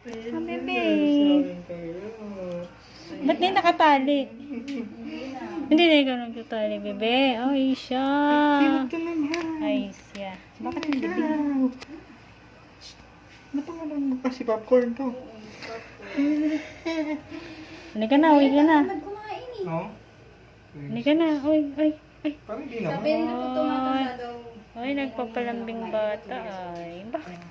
Ah, bebe. Ba't di nakatali? Hindi na ikaw nagtatali, bebe. Ay, siya. Ay, siya. Bakit hindi, bebe? Ba't naman mo kasi popcorn to? Hindi ka na, uwi ka na. No? Hindi ka na, uwi, ay. Parang hindi naman. Sabi nila po tumatanda daw. Ay, nagpapalambing bata. Ay, bakit?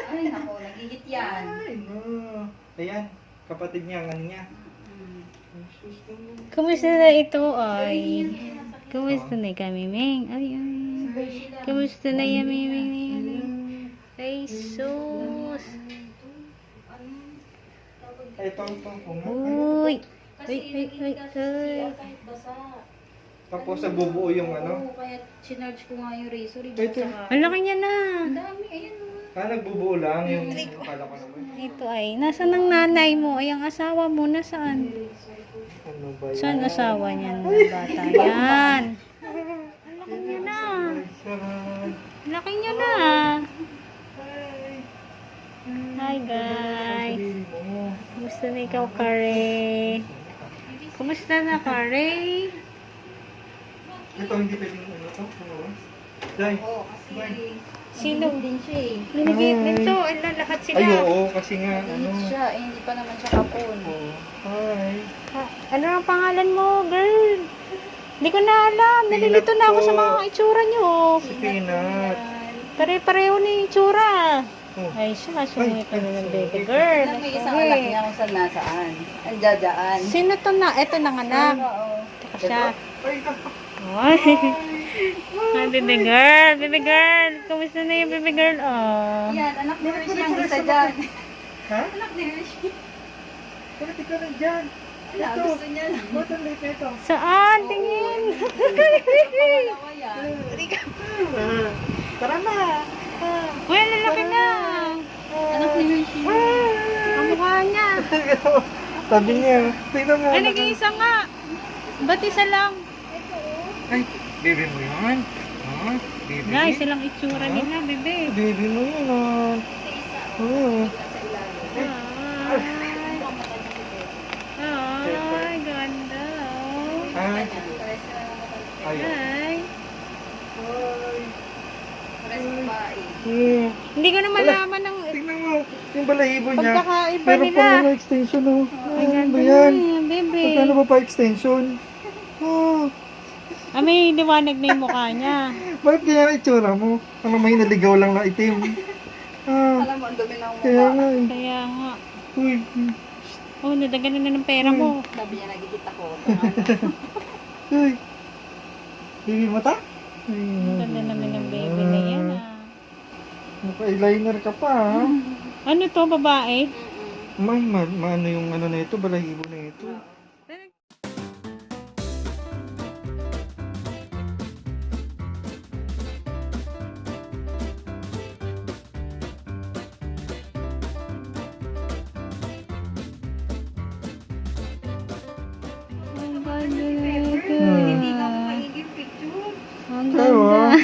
Ay, nako, nagigit yan. Ay, no. Ayan, kapatid niya, ang ano niya. Kumusta na ito, ay? Kumusta na kami, Ming? Ay, ay. Kumusta na yan, Ming? Ay, sus. Ito. Uy. Kasi Ay, init kasi ay. kahit basa. Tapos sa bubuo yung ano. Oo, kaya sinarge ko nga yung razor. Ito. Ang laki niya na. Ang dami, ayan o. Nagbubuo lang yung akala ko naman. Ito ay, nasaan ang nanay mo? Ay, ang asawa mo, nasaan? Ano ba yan? Saan asawa niyan, bata? Yan. Ang laki niya na. Ang laki niya na. Hi, guys. Kumusta na ikaw, Kare? Kumusta na, Kare? Ito hindi pwedeng ano to? Dai. Oo, kasi Sino? din siya eh. Binigit nito. Ilan lahat sila? Ay, oo, kasi nga, ano. Init siya, eh, hindi pa naman siya kapon. Oo. Hi. Ano ang pangalan mo, girl? Hindi ko na alam. Nalilito na ako sa mga itsura nyo. Si Peanut. Pare-pareho ni itsura. Oh. Ay, siya. Sungit na ng baby girl. Alam mo yung isang anak niya kung saan nasaan. Ang dadaan. Sino to na? Ito nanganak. Oo. Tsaka siya. Ay, Ay. Ay, baby girl. Baby girl. Kumusta na yung baby girl? Oh. Yan, anak ni Hershey ang isa dyan. ha? Anak ni Hershey. Bakit ikaw nandyan? Wala, gusto niya lang. Ba't ang late ito? Saan? Tingin. Pangalawa yan. Tara na. Uy, ang lalaki na. Anak ni Hershey. Ang mukha niya. Sabi niya, tingnan mo. Ay, nag-iisa nga. Ba't isa lang? Ay, baby mo yan? Ha? Baby? Guys, silang itsura nila, bebe. Baby mo yan, ah. Oo. Ay, ganda. Ay. Ay. Ay. Ay. Pares babae. Hindi ko na malaman ng Tingnan mo, yung balahibo niya. pagkakaiba Meron nila. pa mga extension, oh. Ay, Ano ganda ba na yan? yan, bebe. Magkano ba pa extension? Oh. Ah, may liwanag na yung mukha niya. Bakit kaya na itsura mo? Ano may naligaw lang na itim? Ah, Alam mo, ang dumi ng kaya mukha. nga eh. Kaya nga. Uy. Oh, nadaganan na ng pera mo. Sabi niya, nagigit ako. Uy. Baby mata? Ang ganda naman ng baby na yan, ah. Naka-eyeliner ka pa, ha? Ano to, babae? Maano yung ano na ito, balahibo na ito. Ang ganda na ito. Hindi nga mo maiging picture. Ang Pero, ganda.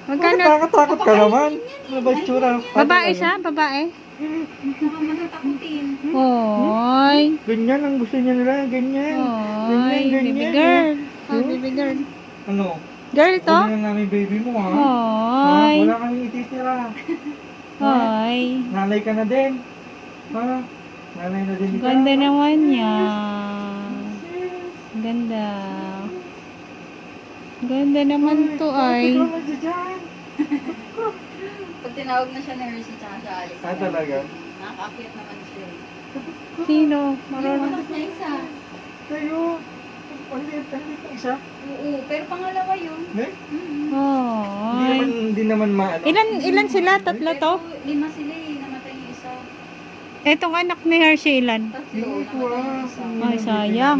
bakit Magkano? nakakatakot ka naman? Ano ba itsura? Babae siya? Babae? Saka matatakutin. Oy. Ganyan ang gusto niya nila, ganyan. Oy, baby girl. Oh, baby girl. Ano? Girl to? Kunin na namin baby mo, ha? Ha? Oy. Wala kang ititira. Oy. Nanay ka na din. Ha? Nanay na din ikaw. Ganda naman niya. Ganda. Ganda naman to ay. Ikaw na dyan. Pag tinawag na siya ni Hershey, tsaka siya alis. Ah, talaga? Nakakaakyat naman siya. Sino? Yung Marunong. anak niya isa. Kayo. Ang liit ang isa. Oo, pero pangalawa yun. Eh? Oy. Hindi naman maano. Ilan sila? Tatlo to? Pero 5 sila eh, namatay yung isa. Etong anak ni Hershey ilan? Tatlo, Hindi ko, namatay ah. yung isa. Ay, sayang.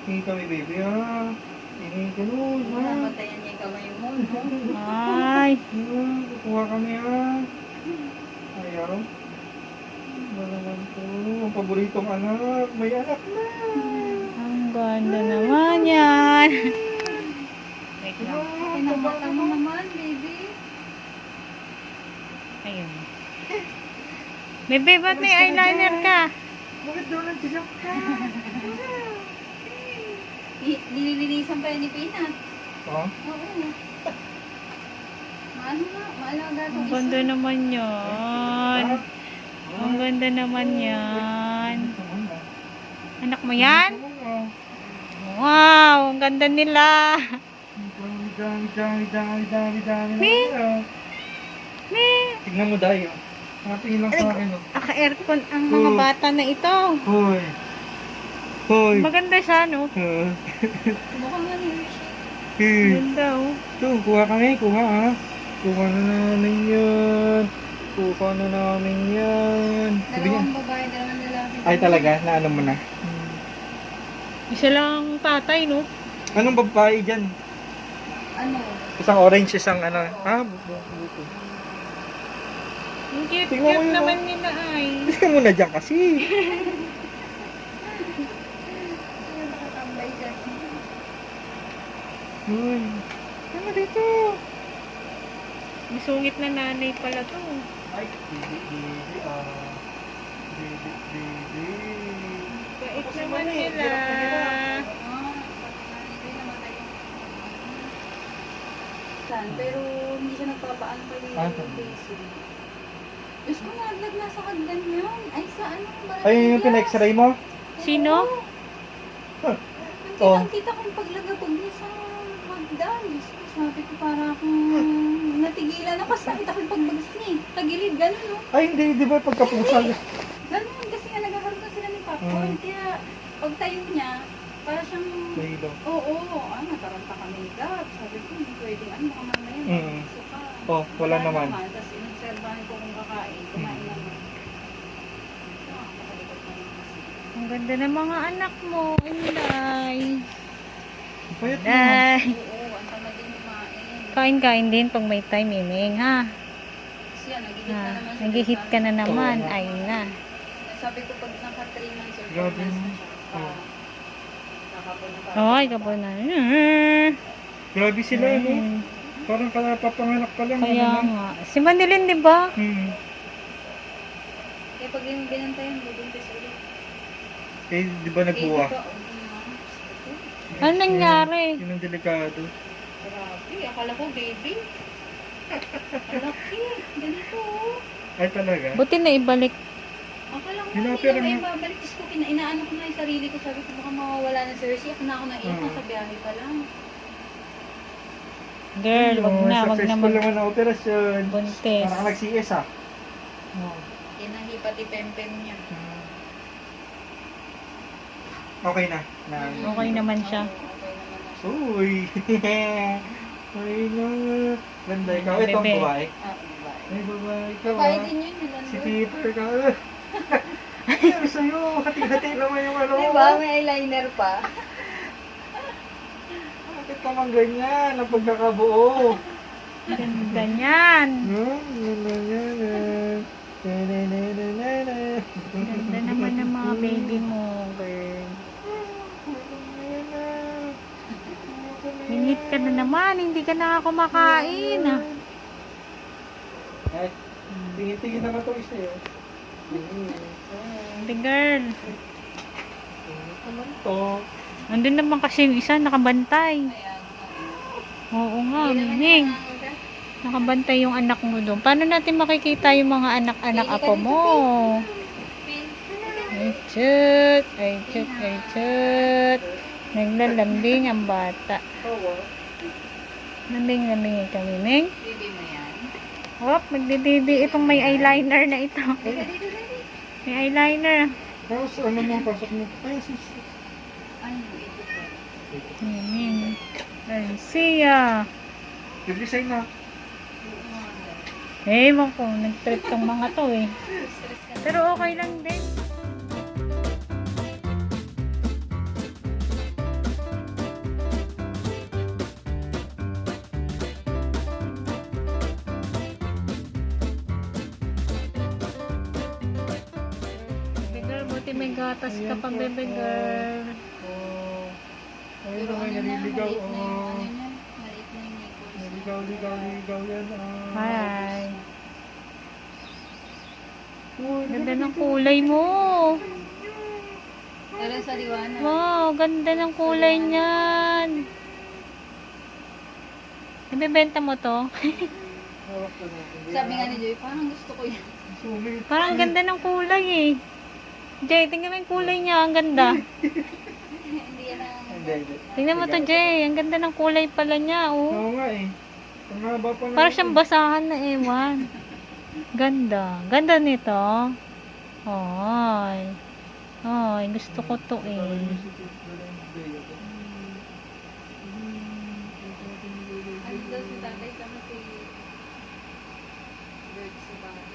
Hindi kami baby, ha? Hindi ganun, ha? Namatayan niya yung kamay mo, no? Ay. Kukuha kami, ha? Ayaw. Ano naman to? Ang paboritong anak. May anak na. Ang ganda naman yan. Wait lang. Pinamata mo naman, baby. Ayun. Bebe, ba't may eyeliner ka? Bakit daw nagsiyak ka? Nililinisan pa yan ni Peanut. Oh? Oo. Maalaga ito. Ang ganda naman yan. Ang ganda naman yan. Anak mo yan? Wow, ang ganda nila. Dami. Me? Me, Tignan mo dayo. Nakatingin lang sa akin. Oh. naka-aircon ang mga bata na ito. Hoy. Hoy. Maganda siya, no? Mukhang nga ni Hershey. Ganda, oh. Ito, kuha kami. Kuha ha. Kuha na namin yan. Kuha na namin yan. Sabi niya. Dalawang babae, dalawang lalaki. Ay talaga, naano mo na. Isa lang tatay, no? Anong babae dyan? Ano? Isang orange, isang ano. Ha? Buto. Ang cute, Tingnan mo cute yun, naman nila, ay. Hindi mo na dyan kasi. Sino nakatambay dyan? Hoy. Ano dito? May sungit na nanay pala to. Ay, baby. Baby. Bait naman nila. Pero hindi siya nagpapaan pa rin Ah, yung basin. Diyos ko, naglag nasa hagdan yun. Ay, sa ano? Ay, yung pina-x-ray mo? Sino? Oh. Ang kita kong paglagabag niya sa hagdan. Diyos ko, sabi ko para akong natigilan ako. Kasi nakita ko yung pagbagas niya eh. Tagilid, gano'n no? Ay, hindi. Di ba pagkapusal? Ganun, kasi nga nagkakaroon na sila ng popcorn. Kaya pag tayo niya, para siyang... May ilo. Oo, nagkaroon pa kami ni Gab. Sabi ko, hindi pwedeng ano, baka mamaya. Suka. Oh, wala naman. Tapos inobserbahan ko kung kakain. Kumain naman. Nakakalikot na yun kasi. Ang ganda ng mga anak mo, Inday. Payat mo. Day. Oo, ang tamad din kumain. Kain-kain din pag may time, Miming, ha? Kasi yan, nag-hit na Ha, naman siya. nag-hit ka na naman. Oo. Ay na. Sabi ko, pag naka 3 months or 4 Grabe months mo. na siya, kakapunta. Ay, kapon na. Grabe sila, no? Parang kapapanganak pa lang. Kaya ano na. nga. Si Manilin, di ba? Eh, pag yung binantayan, bubuntis ulit. Eh, di ba nagbuwa? Ano nangyari? Yun ang delikado. Grabe, akala ko baby. Laki, ganito. Ay, talaga? Buti na ibalik. Akala ko Hinapira hindi na nga. ibabalik. Diyos ko, inaano ko na yung sarili ko. Sabi ko, baka mawawala na si Hershey. Ako na ako naiyak na sa biyahe pa lang. Girl, wag na, wag na Successful naman ang operasyon. magbuntis. Parang nag-CS ah. Inahi pati pempem niya. Okay na. Okay naman siya. Okay naman na. Uy. Ay na. Ganda ikaw. Ito ang Bebe. babae. Babae. Ay, babae ikaw Babae ah. din yun, Yolanda. Si Peter ka. Ay, sa'yo. Hati-hati naman yung ano. Diba? May eyeliner pa. Bakit naman ganyan? Ang pagkakabuo. Ganda niyan. Ganda naman ng mga baby mo, girl. Minit ka na naman, hindi ka na kumakain. Ay, tingin-tingin naman ito isa yun. The girl. Naman to. Nandun naman kasi yung isa, nakabantay. Oo nga, Miming. Nakabantay yung anak mo doon. Paano natin makikita yung mga anak-anak apo mo? Ay, chut. Ay, chut. Ay, chut. Naglalambing ang bata. Lambing-lambing ka, Miming. Baby mo yan. Hop, magdididi itong may eyeliner na ito. May eyeliner. Tapos ano mo, pasok mo. Ay, sis. Ano, ito po. Miming. Garcia. Nag-resign na. Ewan ko, nag-trip tong mga to eh. Stress ka na. Pero okay lang din. Bebe girl, buti may gatas ka pa, bebe girl. Oh. Ay, Pero naman ano na, naliligaw. maliit na yung Oh. ano niya. Maliit ligaw yan. Hi. Uy, Ganda ng kulay mo. Pero sa liwanag. Wow, ganda ng kulay niyan. Ibebenta mo to? hawak ka na. Sabi nga ni Joy, parang gusto ko yan. Sumit. Parang ganda ng kulay eh. Jay, tingnan mo yung kulay niya. Ang ganda. Hindi yan ang... Hindi. Tingnan mo to, Jay. Ang ganda ng kulay pala niya, oh. Oo nga eh. Ang haba pa na. Parang siyang basahan na ewan. Ganda. Ganda nito. Ay. Ay, gusto ko to eh. Ano daw si tatay sama si... Bird sa bahay.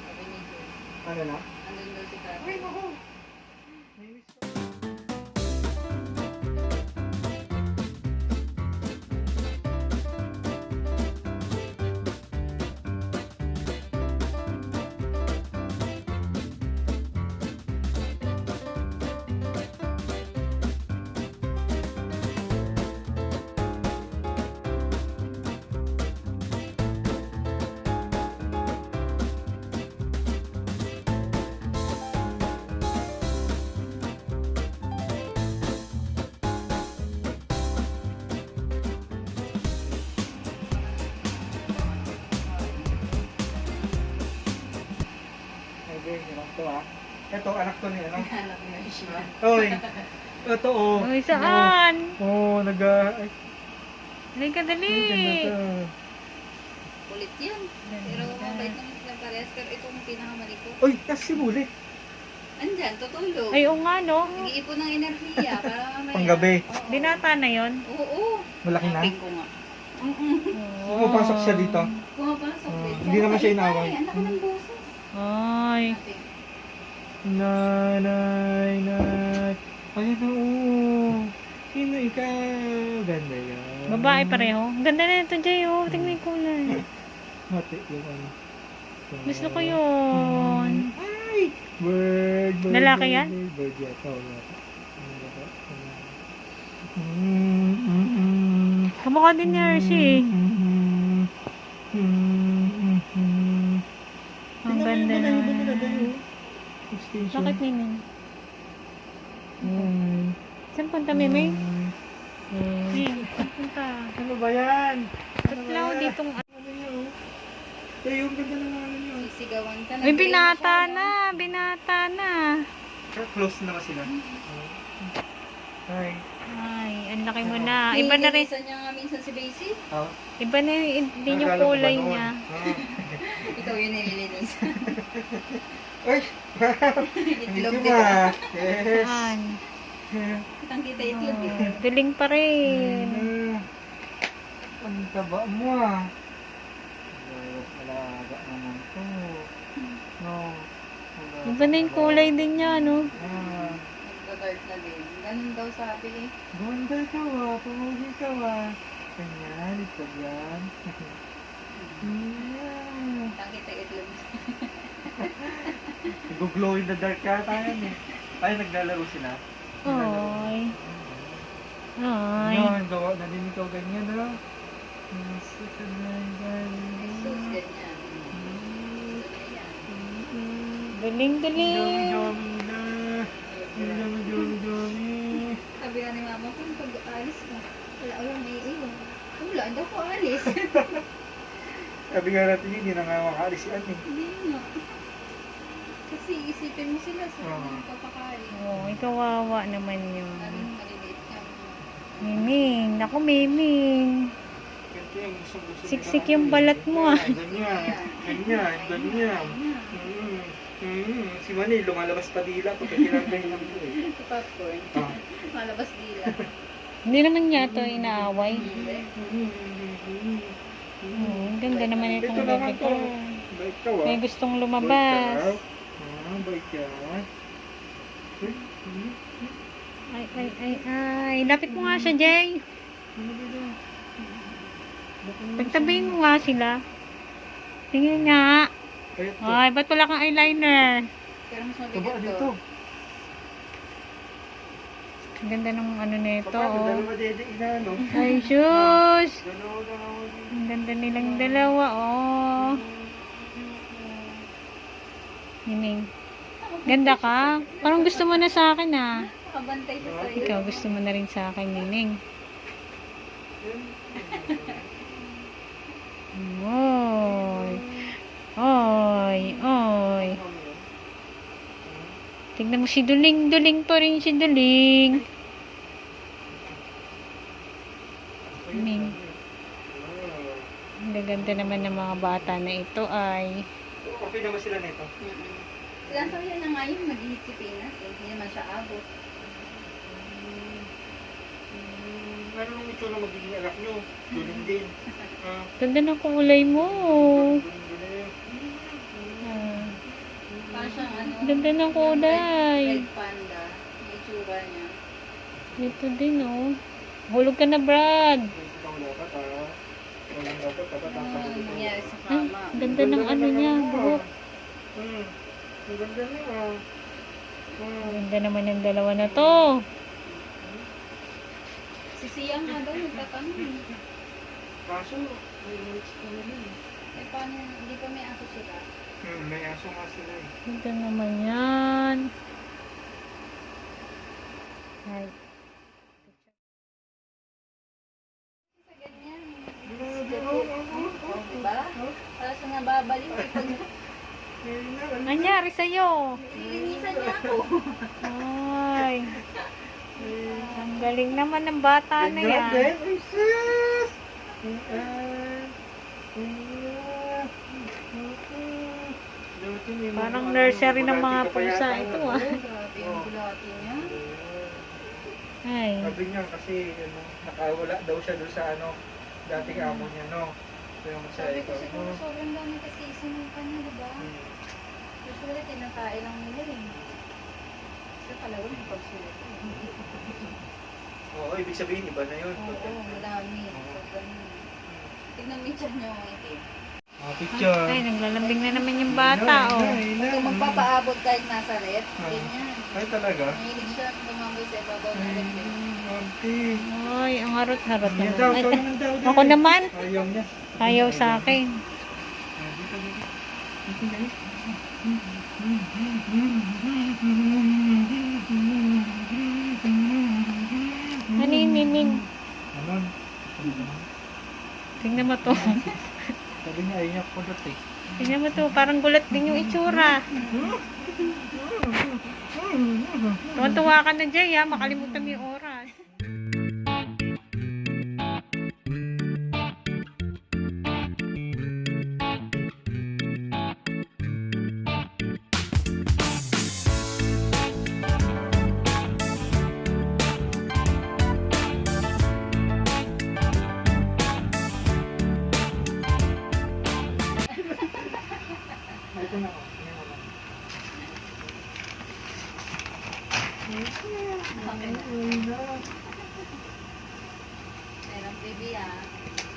Sabi ni Joy. Ano na? Andun daw si tatay. Okay, hirap to ah. Ito, anak to niya, no? Anak niya siya. Oy! Ito oh. Uy, saan? Oh, ay, Halika, dali. ay, ganda to. Kulit yan. Pero mabait naman sila parehas. Pero itong pinakamali ko. Uy, kasi muli. Andyan, tutulog. Ay, oo nga, no? Nag-iipon ng enerhiya para mamaya. Panggabi. Oo. Binata na yon. Oo. Malaki na. Kaping ko nga. Pumapasok siya dito. Pumapasok din. Hindi naman siya inaway. Ay, ang laki ng boses. Ay. Kaping. Nay. Ayun na oh. Sino ikaw? Ganda yan. Babae pareho. Ang ganda na ito, Jay, oh. Tingnan yung kulay. Mati yung ano. Gusto ko yun. Ay! Bird. Lalaki yan? Bird yan. Oo, lalaki. Kamukha din ni Hershey. Ang ganda na. Bakit Miming? Saan punta Miming? Saan punta? Ano ba yan? Tatlaw ditong... Ano yun? Eh, yung ganda ng ano yun. Sisigawan ka. Uy, binata na. Binata na. Close na ba sila? Hi. Ay, ang laki mo na. Iba na rin. Nililisan niya nga minsan si Basie. Oh. Iba na din yung kulay niya. Ikaw yun nililisan. Ay! Itlog Hindi dito. ba? Yes. Saan? Kitang kita itlog eh. Duling pa rin. Ang taba mo ah. Alaga naman to. No. Iba na yung kulay din niya, no? Nagda-dark na din. Ganun daw sabi eh. Ganda ka ah. Pumugi ka ah. Ganyan. Ito yan. Yeah. Kitang kita itlog. Nag-glow in the dark ka tayo eh. Ay, naglalaro sila. Ay. Ay. Yan, gawa na din ikaw ganyan ah. Jesus, ganyan. Galing-galing. Jomi na. Jomi. Sabi nga ni mama ko, pag alis ka, wala may iwan. Wala, hindi ako alis. Sabi nga natin hindi na nga makaalis si Annie. Hindi nga. Kasi isipin mo sila sa Oo. papakain. Oh, kawawa naman yun. Laging maliliit ka. Miming. Naku, Miming. Ganito yung gusto Siksik yung balat mo ah. Ganyan. Si Manny, lumalabas pa dila pagka kinangay ng buhay. Sa popcorn. Ah. Malabas dila. Hindi naman niya ito inaaway. Hindi. Ang ganda naman itong Ito naman baby to. ko. Bait ka May gustong lumabas. Bait ka. Ay. Lapit mo nga siya, Jay. Pagtabihin mo nga sila. Tingnan nga. Ay, ba't wala kang eyeliner? Pero mas Taba mabigat dito. to. Ang ganda ng ano nito, Paano, oh. dalawa dede na, no? Ay, sus! Dalawa. Ang ganda nilang dalawa, oh. Niming. Ganda ka? Parang gusto mo na sa akin, ah. Nakabantay siya sa'yo. Ikaw, gusto mo na rin sa akin, Niming. Oy. Oy. Oy. Tignan mo si Duling. Duling pa rin si Duling. Niming. Ang ganda naman ng mga bata na ito ay. Okay naman sila nito. Ilan taon yan na nga yung mag-ihit si Pinas eh. Hindi naman siya abot. Ano nung ito na magiging anak nyo? Duling din. Ganda ng kulay mo. Parang siyang ano, Ganda ng kulay. red panda. Yung itsura niya. Ito din, oh. Hulog ka na, Brad. Ikaw dapat ah. Walang dapat dapat ang Ano pagod. nangyari sa Ay, kama? ganda ng ano niya, buhok. Ang ganda niya. Ganda naman yung dalawa na to. Si Siyang nga daw nagtatanong. Kaso, may minutes pa naman. Eh paano, hindi pa may aso sila? May aso nga sila eh. Ganda naman yan. Ay. Sa ganyan. Oh, Diba? Parang siya nababalik eh pag Nangyari sa'yo. nilinisan niya ako. Ay. Ang galing naman ng bata na yan. Ay, sis! Parang nursery ng mga pusa ito, ah. Grabe yung bulati niya. Ay. Sabi niya kasi ano, nakawala daw siya doon sa ano, dating amo niya, no? Kaya mo siya Sabi ko ikaw, siguro no? sobrang dami kasi isinupan niya, diba? Usually, tinatae lang nila eh. Kasi palawan yung pagsulat. Oo, ibig sabihin, iba na yun. Oo, madami. Pag ganun. Tignan mo yung tiyan niyo, ito. Picture. Ay, naglalambing na naman yung bata, oh. Kung magpapaabot kahit nasa red, ganyan. Ay, talaga? Mahilig siya lumangoy sa ibabaw ng red. Auntie. Ay, ang harot-harot Yan naman. daw, Ay, ikaw naman daw. ako naman. Ayaw niya. Ayaw sa akin. Dito, dito. Dito, dito. Ano yung Niming? Ano? Tingnan mo to. Sabi niya, ayaw niya kulot eh. Tingnan mo to. Parang gulat din yung itsura. Tuwa ka na, Jay, ha? Makalimutan mo yung oras. Ito na ako. Tingnan mo lang. Okay na. Ay, na. Merong baby ah.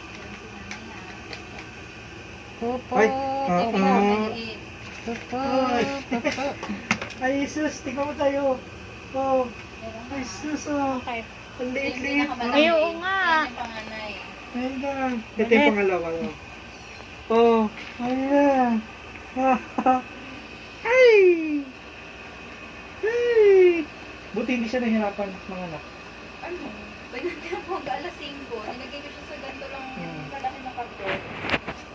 Merong si nanay ah. Pupo. Ay, Ito, maliit. Pupo. Ay. Pupo. Ay, sus, tingnan mo tayo. Oh, Meron ay, nga. sus, oh. Okay. Ang Yung liit-liit. pinakamalaki. Ay, oo nga. Yan yung panganay. Ayun na. Ito yung pangalawa. Oh, ayan. Ay! Ay! Buti hindi siya nahihirapan mga anak. Ano? Pwede natin po alas 5. Nilagay ko siya sa ganito lang kalaki na karton.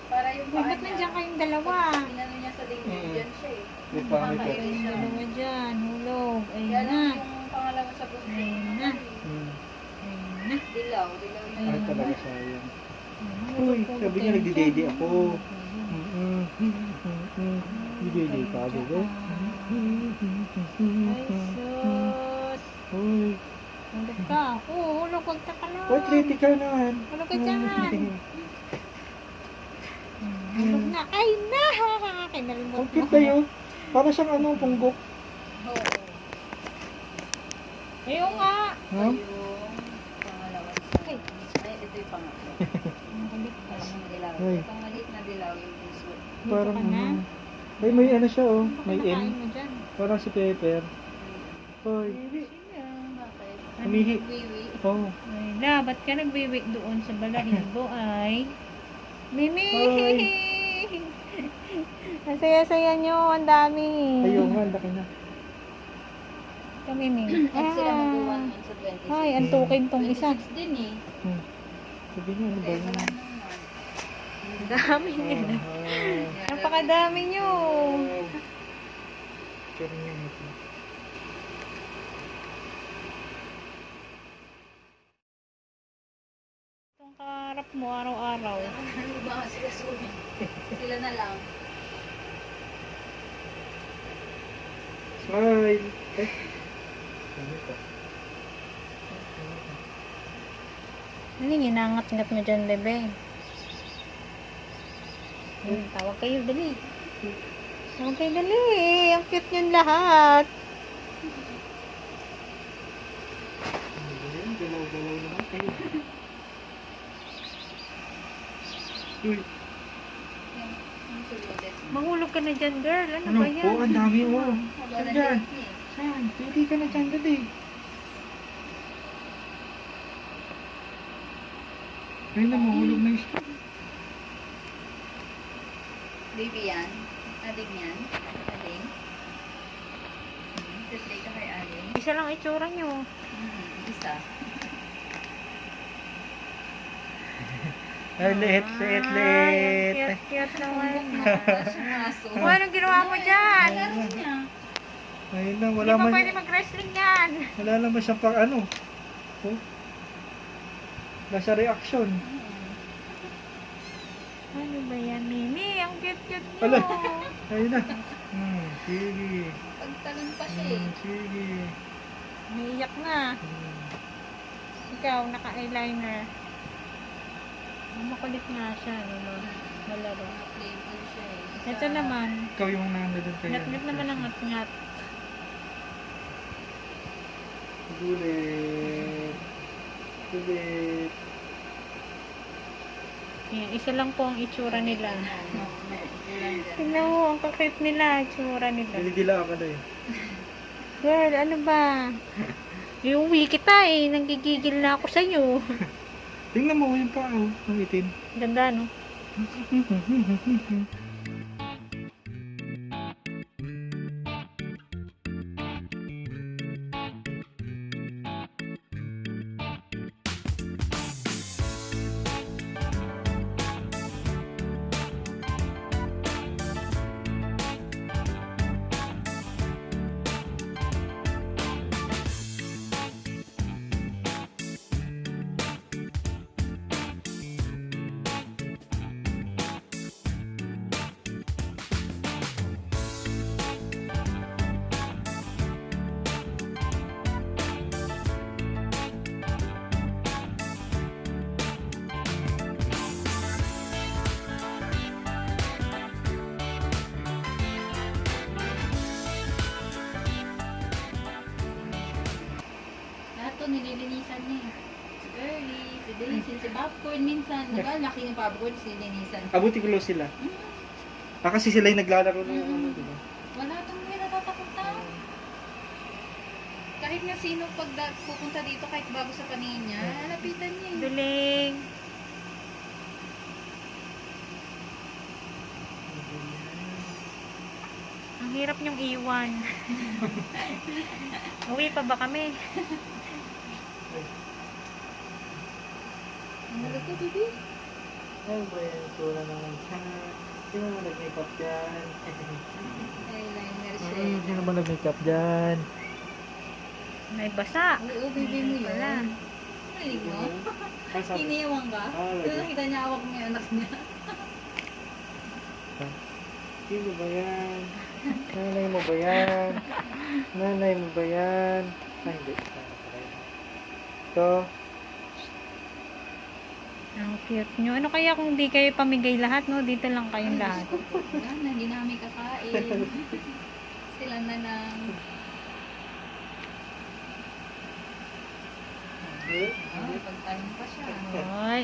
Para yung paa Ba't nandiyan kayong dalawa? Inano niya sa lingkod, dyan siya eh. May pangit Mamain eh. siya. Dalawa dyan. Hulog. Ayun Kaya na. lang yung pangalawa sa bunso. Ayun na. Hmm. Ayun na. Dilaw na Ay, yun. talaga siya yun. Uy, sabi niya nagdidede ako. Nagdidede ka, bebe. Ay, sus. Uy, Hulog ka. Oo, hulog. Huwag ka lang. what ready ka naman? Hulog ka dyan. Hulog na. Ay, na. Kinalimot Ang cute tayo. Para siyang ano, punggok. Oo. Ayun nga. Ha? Yung pangalawa sa... Ay, ito yung pangatlo. Parang dilaw. Ay. Itong maliit na dilaw yung puso. Parang Dito ka na? Ay, may ano siya oh. May Kinakain M. mo dyan. Parang si Pepper. Hoy. Bakit? Umihi. Wiwi. Oo. Ay, la, ba't ka nagwiwi doon sa balahibo ay? Mimi! Ang saya-saya nyo, ang dami. Ayun nga, ang laki na. Kami, Mimi. At sila mag-1 sa 26. Ay, antukin tong isa. 26 din eh. Sabi niyo, ano ba Kaya yun? wala naman. Ang dami nila. Napakadami nyo. Kaya niya ito. Itong kaharap mo araw-araw. Ano ba sila suwi? Sila na lang. Smile! Eh? Ano ito? Ano yung inangat-ngat mo dyan, bebe? Tawag kayo, dali. Tawag kayo, dali. Ang cute nyo lahat. Galaw-galaw naman kayo. Uy, Ang suludet. Mahulog ka na dyan, girl. Ano ano ba po? yan? Ang dami mo. Wala Saan na dyan? date eh. Saan? Pili ka na dyan, dali. Ayun na, mahulog na isa. Baby yan. Ading yan. Ading. Birthday ka kay Ading. Isa lang itsura nyo. Isa. Ay, liit. Ay, ang cute naman. Tapos yung aso. O, anong ginawa mo dyan? Laro niya. Ayun na, Hindi wala pa man. pwede mag-wrestling yan. Wala naman siyang pang ano. Oh. Nasa reaction. Ano ba yan, Mimi? Ang cute-cute nyo. Ala. Ayun na. Sige. Pagtalon pa siya eh. Sige. Umiiyak na. Ikaw, naka-eyeliner. Makulit nga siya, ano, malaro. Playful siya eh. Ito naman, Ikaw yung nandun kayo. ngat-ngat naman ang ngat-ngat. Gulit. Gulit. Yan, isa lang po ang itsura nila. Kulang dyan. Tingnan mo, ang kakit nila, itsura nila. Dilidila ka na eh. Girl, ano ba? Iuwi kita eh, nanggigigil na ako sa'yo. Tingnan mo yung pao. Ang itim. Ganda, no? Lahat to nililinisan niya. Si Girly, si Daisy, si Popcorn minsan. Diba, laki ng Popcorn, nililinisan. Abuti ko sila. Kasi sila yung naglalaro ng ano, diba? Wala tong may natatakutan. Kahit nga sino pag pupunta dito, kahit bago sa paningin niya, lapitan niya eh. Duling. Ang hirap niyong iwan. Uwi pa ba kami? Ano ka, baby? Ano ba yan? Tura naman siya. Sino ba nag-makeup dyan? Eyeliner siya. Sino ba nag-makeup dyan? May basa. Oo, baby mo yun. Wala. Narinig mo? Ah, sabi- Iniiwan ka? Ah, Doon nakita niya awak mo yung anak niya. Sino ba yan? Nanay mo ba yan? Nanay mo ba yan? Ay, hindi. Ito. Ang cute nyo. Ano kaya kung di kayo pamigay lahat, no? Dito lang kayong lahat. Wala na, hindi namin kakain. Sila na lang. Oh, pagtahin pa siya.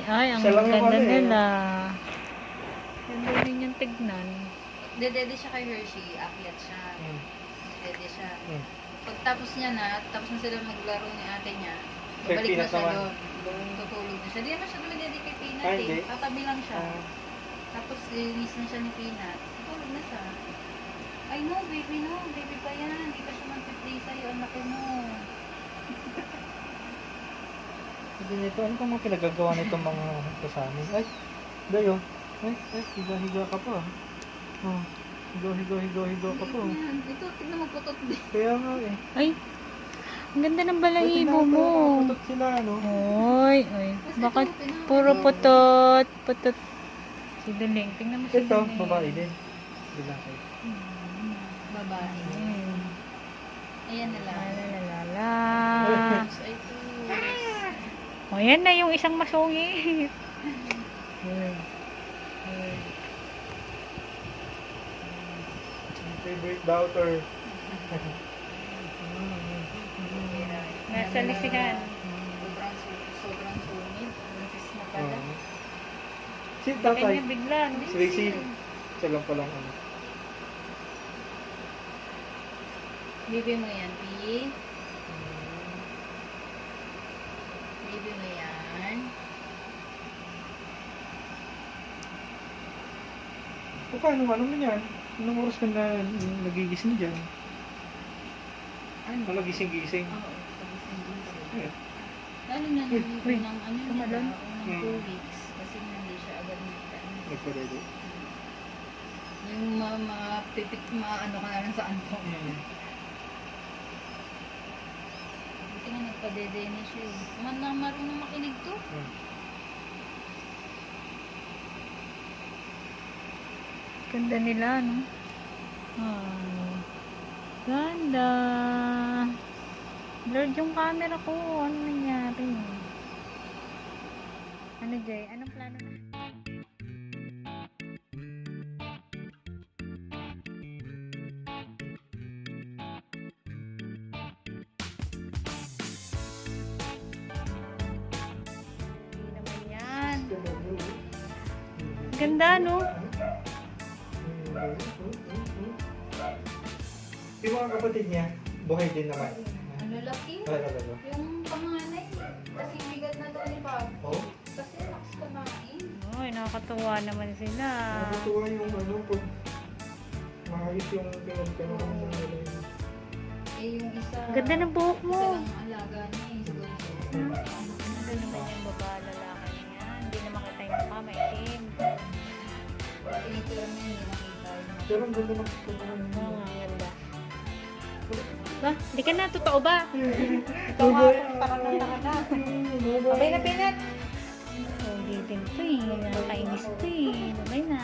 Ay, ang Siya lang yung ganda ano eh. nila. Ganda rin yung tignan. Dedede siya kay Hershey, akyat siya. Dede siya. Pagtapos niya na, tapos na sila maglaro ni ate niya, Kay babalik na Peanut siya naman. doon. Tutulog na siya. Di naman siya dumidedi kay Peanut Ah, hindi? eh. Tatabi lang siya. Ah, Tapos linis na siya ni Peanut. Tutulog na siya. Ay no, baby no. Baby pa yan. Hindi pa siya mag-play sa'yo. Ang laki mo. sabi nito, ano kang mga pinagagawa nitong mga kasama? Ay, dayo. Ay, higa-higa ka pa. Oh, higa ka pa. Yan. Ito, tignan mo putot din. Kaya nga eh. Ay, ang ganda ng Ba't balahibo mo. tinapay sila, ano? Oy, oy. Bakit puro putot? Putot. Si Daling. Tingnan mo si Ito, Daling. babae din. Lalaki. Babae. Hmm. Ayan na lang. Lalalala. Ay, ito. O, yan na yung isang masungit. Ayan. Favorite daughter. Nasa lisihan. Sobrang sungit. Buntis na pala. Si Kanya tatay. bigla, no? Si Racing. Siya lang palang ano. Bibi mo yan, P. Bibi mo yan. O paano, ano mo yan? Anong oras ka na nagigising dyan? Ano? Ano gising-gising? Oo, pagising-gising. Eh, Lalo na nandito Uy, ng ano tumalon. nila, unang 2 weeks. Kasi hindi siya agad nagtanong. nagpadede. Yung mapipik, ano ka na lang sa antok. Buti nga nagpadede na siya eh. Marunong makinig to. Ganda nila, no? Oh. Ganda. Blurred yung camera ko. Ano nangyari? Ano, Jay? Anong plano na? Hindi naman yan. Ganda, no? Yung mga kapatid niya, buhay din naman. Ano laki? Ay, talaga. Yung panganay, kasi bigat na daw ni Papa. Oh, Kasi lakas kumain. Uy, nakakatuwa naman sila. natutuwa yung ano, pag maayos yung pinagkaroon ng nila. Eh yung isa, Ganda ng buhok isa mo. lang ang alaga niya eh. Siguro Ganda naman yung babae lalaki niya. Hindi na makita yung mukha, maitim. Pinipira mo yun, nakita yun. Pero ang ganda ng pagkaroon Oo niya. nga, ganda. Ba? Hindi ka na, totoo ba? Ito nga, parang nanda ka na. Babay na, Pinat. Hindi din to eh. Nakakainis to eh. Babay na.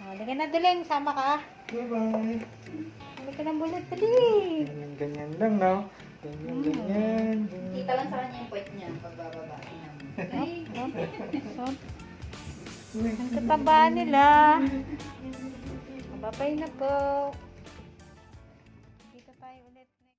Hindi ka na, Duling. Sama ka. Bye-bye. Babay ka ng bulot. Dali. Ganyan lang, no? Ganyan. Kita lang sa kanya yung point niya pagbababa niya. Ay, So, ang tataba nila. Babay na po.